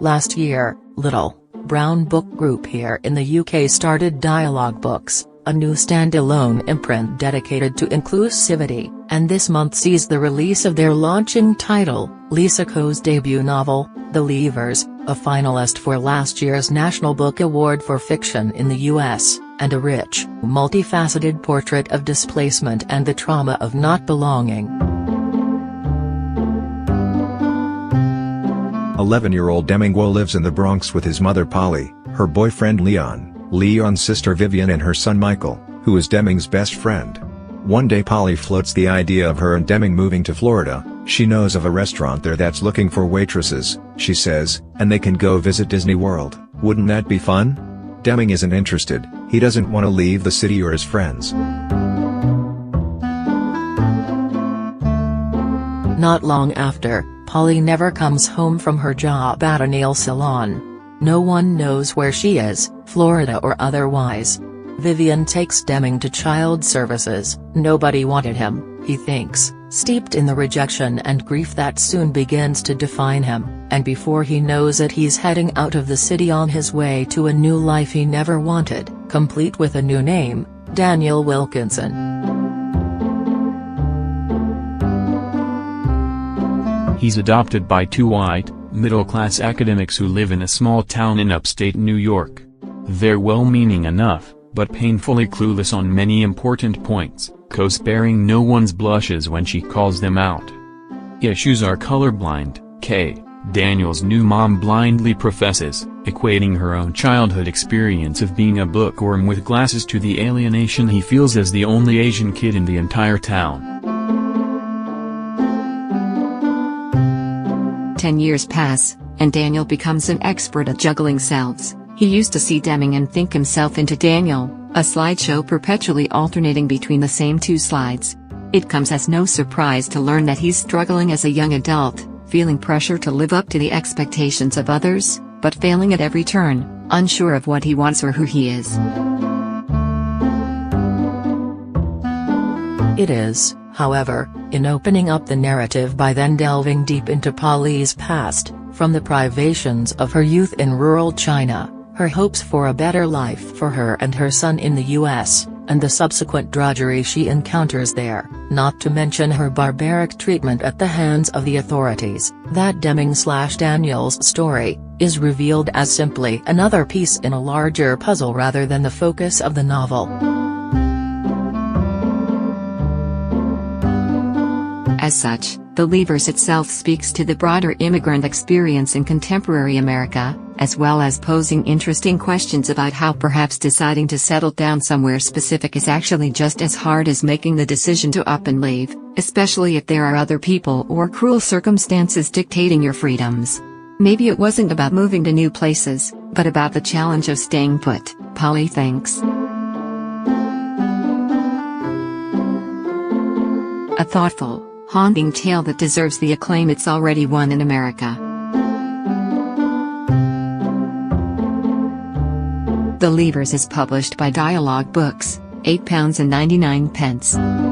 Last year, Little Brown Book Group here in the UK started Dialogue Books, a new standalone imprint dedicated to inclusivity, and this month sees the release of their launching title, Lisa Ko's debut novel, The Leavers, a finalist for last year's National Book Award for Fiction in the US, and a rich, multifaceted portrait of displacement and the trauma of not belonging. 11-year-old Deming Guo lives in the Bronx with his mother Polly, her boyfriend Leon's sister Vivian and her son Michael, who is Deming's best friend. One day Polly floats the idea of her and Deming moving to Florida. She knows of a restaurant there that's looking for waitresses, she says, and they can go visit Disney World. Wouldn't that be fun? Deming isn't interested, he doesn't want to leave the city or his friends. Not long after, Polly never comes home from her job at a nail salon. No one knows where she is, Florida or otherwise. Vivian takes Deming to child services. Nobody wanted him, he thinks, steeped in the rejection and grief that soon begins to define him, and before he knows it he's heading out of the city on his way to a new life he never wanted, complete with a new name, Daniel Wilkinson. He's adopted by two white, middle-class academics who live in a small town in upstate New York. They're well-meaning enough, but painfully clueless on many important points, sparing no one's blushes when she calls them out. Issues are colorblind, Daniel's new mom blindly professes, equating her own childhood experience of being a bookworm with glasses to the alienation he feels as the only Asian kid in the entire town. 10 years pass, and Daniel becomes an expert at juggling selves. He used to see Deming and think himself into Daniel, a slideshow perpetually alternating between the same two slides. It comes as no surprise to learn that he's struggling as a young adult, feeling pressure to live up to the expectations of others, but failing at every turn, unsure of what he wants or who he is. It is, however, in opening up the narrative by then delving deep into Polly's past, from the privations of her youth in rural China, her hopes for a better life for her and her son in the US, and the subsequent drudgery she encounters there, not to mention her barbaric treatment at the hands of the authorities, that Deming/Daniel's story is revealed as simply another piece in a larger puzzle rather than the focus of the novel. As such, The Leavers itself speaks to the broader immigrant experience in contemporary America, as well as posing interesting questions about how perhaps deciding to settle down somewhere specific is actually just as hard as making the decision to up and leave, especially if there are other people or cruel circumstances dictating your freedoms. Maybe it wasn't about moving to new places, but about the challenge of staying put, Polly thinks. A thoughtful, haunting tale that deserves the acclaim it's already won in America. The Leavers is published by Dialogue Books, £8.99.